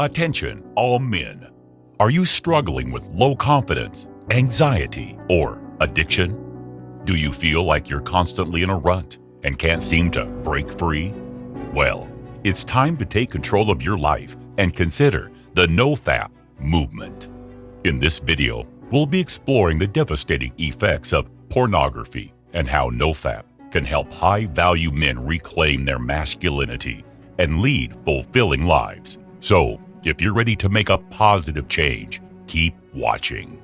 Attention, all men. Are you struggling with low confidence, anxiety, or addiction? Do you feel like you're constantly in a rut and can't seem to break free? Well, it's time to take control of your life and consider the NOFAP movement. In this video, we'll be exploring the devastating effects of pornography and how NOFAP can help high-value men reclaim their masculinity and lead fulfilling lives. So, if you're ready to make a positive change, keep watching.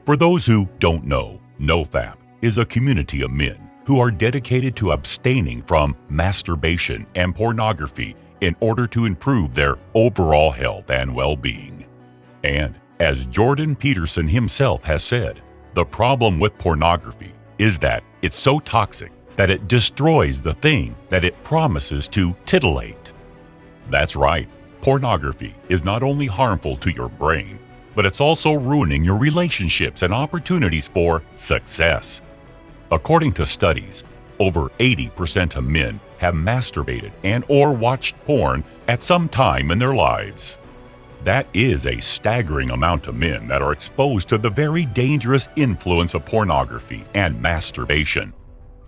For those who don't know, NOFAP is a community of men who are dedicated to abstaining from masturbation and pornography in order to improve their overall health and well-being. And as Jordan Peterson himself has said, the problem with pornography is that it's so toxic that it destroys the thing that it promises to titillate. That's right. Pornography is not only harmful to your brain, but it's also ruining your relationships and opportunities for success. According to studies, over 80% of men have masturbated and/or watched porn at some time in their lives. That is a staggering amount of men that are exposed to the very dangerous influence of pornography and masturbation.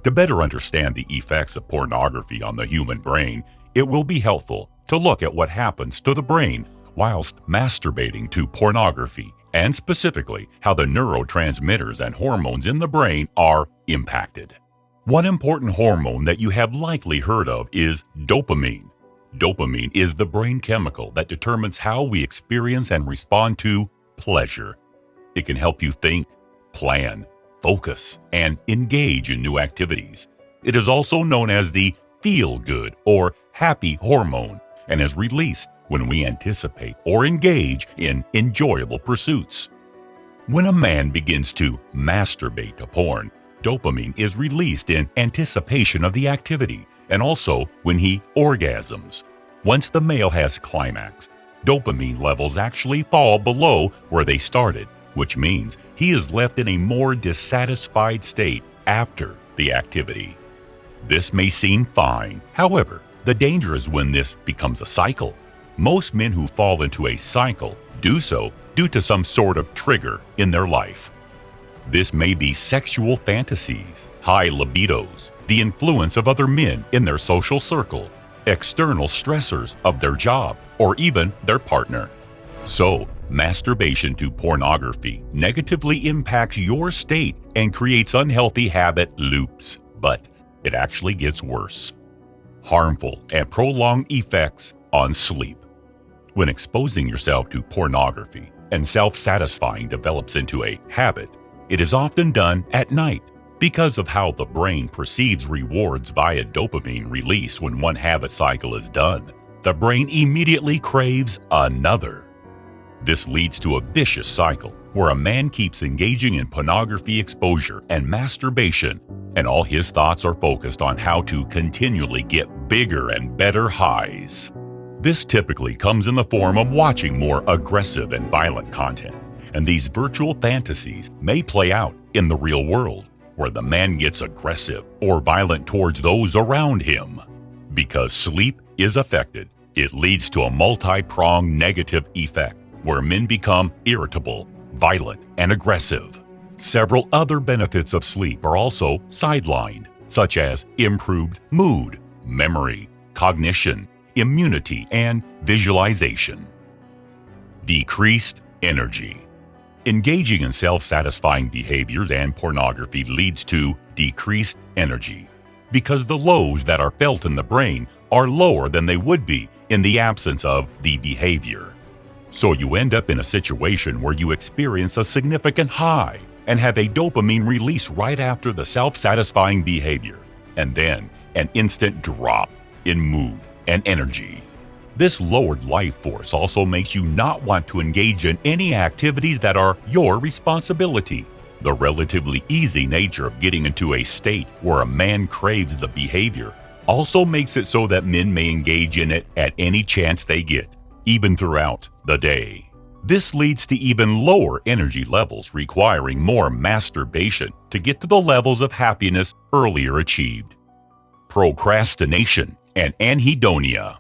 To better understand the effects of pornography on the human brain, it will be helpful to look at what happens to the brain whilst masturbating to pornography, and specifically how the neurotransmitters and hormones in the brain are impacted. One important hormone that you have likely heard of is dopamine. Dopamine is the brain chemical that determines how we experience and respond to pleasure. It can help you think, plan, focus, and engage in new activities. It is also known as the feel-good or happy hormone and is released when we anticipate or engage in enjoyable pursuits. When a man begins to masturbate to porn, dopamine is released in anticipation of the activity and also when he orgasms. Once the male has climaxed, dopamine levels actually fall below where they started, which means he is left in a more dissatisfied state after the activity. This may seem fine. However, the danger is when this becomes a cycle. Most men who fall into a cycle do so due to some sort of trigger in their life. This may be sexual fantasies, high libidos, the influence of other men in their social circle, external stressors of their job, or even their partner. So, masturbation to pornography negatively impacts your state and creates unhealthy habit loops, but it actually gets worse. Harmful and prolonged effects on sleep. When exposing yourself to pornography and self-satisfying develops into a habit, it is often done at night because of how the brain perceives rewards via dopamine release when one habit cycle is done. The brain immediately craves another. This leads to a vicious cycle where a man keeps engaging in pornography exposure and masturbation, and all his thoughts are focused on how to continually get bigger and better highs. This typically comes in the form of watching more aggressive and violent content, and these virtual fantasies may play out in the real world, where the man gets aggressive or violent towards those around him. Because sleep is affected, it leads to a multi-pronged negative effect, where men become irritable, violent, and aggressive. Several other benefits of sleep are also sidelined, such as improved mood, memory, cognition, immunity, and visualization. Decreased energy. Engaging in self-satisfying behaviors and pornography leads to decreased energy because the lows that are felt in the brain are lower than they would be in the absence of the behavior. So you end up in a situation where you experience a significant high and have a dopamine release right after the self-satisfying behavior, and then an instant drop in mood and energy. This lowered life force also makes you not want to engage in any activities that are your responsibility. The relatively easy nature of getting into a state where a man craves the behavior also makes it so that men may engage in it at any chance they get, even throughout the day. This leads to even lower energy levels, requiring more masturbation to get to the levels of happiness earlier achieved. Procrastination and anhedonia.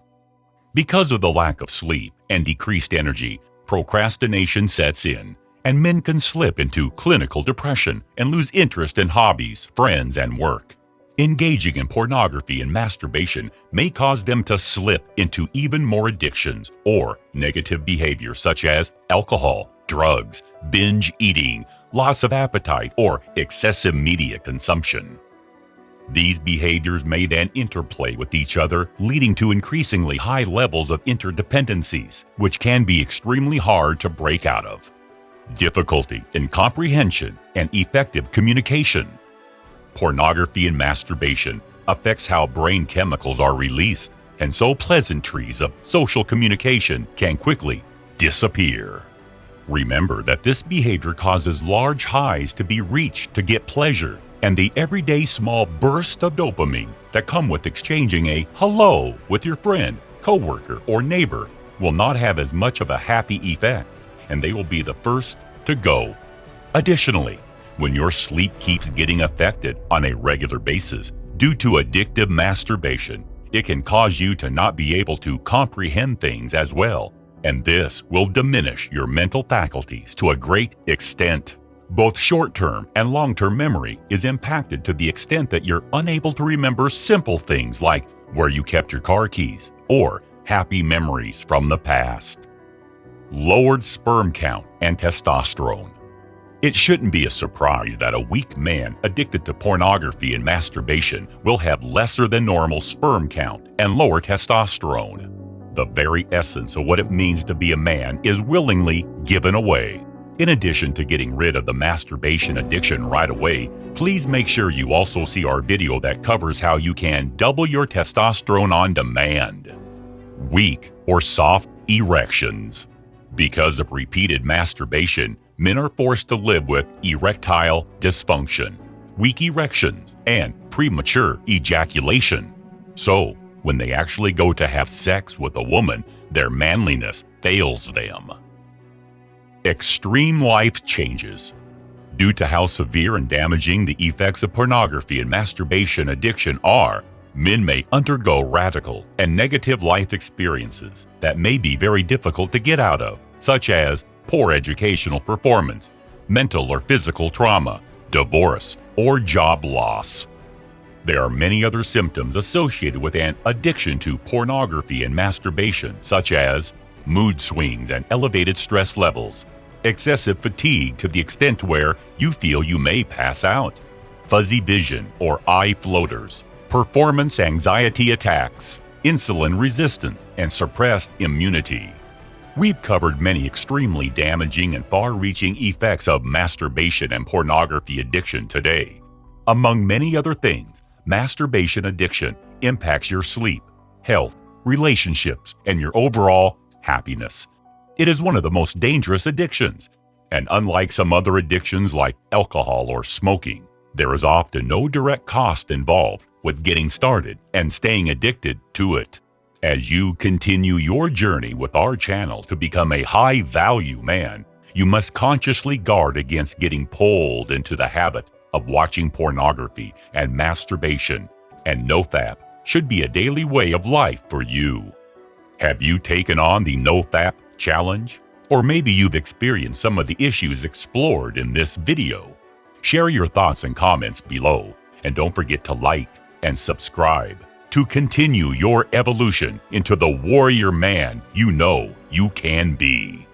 Because of the lack of sleep and decreased energy, procrastination sets in, and men can slip into clinical depression and lose interest in hobbies, friends, and work. Engaging in pornography and masturbation may cause them to slip into even more addictions or negative behavior such as alcohol, drugs, binge eating, loss of appetite, or excessive media consumption. These behaviors may then interplay with each other, leading to increasingly high levels of interdependencies, which can be extremely hard to break out of. Difficulty in comprehension and effective communication. Pornography and masturbation affects how brain chemicals are released, and so pleasantries of social communication can quickly disappear. Remember that this behavior causes large highs to be reached to get pleasure, and the everyday small burst of dopamine that come with exchanging a hello with your friend, coworker, or neighbor will not have as much of a happy effect, and they will be the first to go. Additionally, when your sleep keeps getting affected on a regular basis due to addictive masturbation, it can cause you to not be able to comprehend things as well, and this will diminish your mental faculties to a great extent. Both short-term and long-term memory is impacted to the extent that you're unable to remember simple things like where you kept your car keys or happy memories from the past. Lowered sperm count and testosterone. It shouldn't be a surprise that a weak man addicted to pornography and masturbation will have lesser than normal sperm count and lower testosterone. The very essence of what it means to be a man is willingly given away. In addition to getting rid of the masturbation addiction right away, please make sure you also see our video that covers how you can double your testosterone on demand. Weak or soft erections. Because of repeated masturbation, men are forced to live with erectile dysfunction, weak erections, and premature ejaculation. So, when they actually go to have sex with a woman, their manliness fails them. Extreme life changes. Due to how severe and damaging the effects of pornography and masturbation addiction are, men may undergo radical and negative life experiences that may be very difficult to get out of, such as poor educational performance, mental or physical trauma, divorce, or job loss. There are many other symptoms associated with an addiction to pornography and masturbation, such as mood swings and elevated stress levels, excessive fatigue to the extent where you feel you may pass out, fuzzy vision or eye floaters, performance anxiety attacks, insulin resistance, and suppressed immunity. We've covered many extremely damaging and far-reaching effects of masturbation and pornography addiction today. Among many other things, masturbation addiction impacts your sleep, health, relationships, and your overall happiness. It is one of the most dangerous addictions, and unlike some other addictions like alcohol or smoking, there is often no direct cost involved with getting started and staying addicted to it. As you continue your journey with our channel to become a high-value man, you must consciously guard against getting pulled into the habit of watching pornography and masturbation, and NOFAP should be a daily way of life for you. Have you taken on the NOFAP challenge? Or maybe you've experienced some of the issues explored in this video. Share your thoughts and comments below, and don't forget to like and subscribe to continue your evolution into the warrior man you know you can be.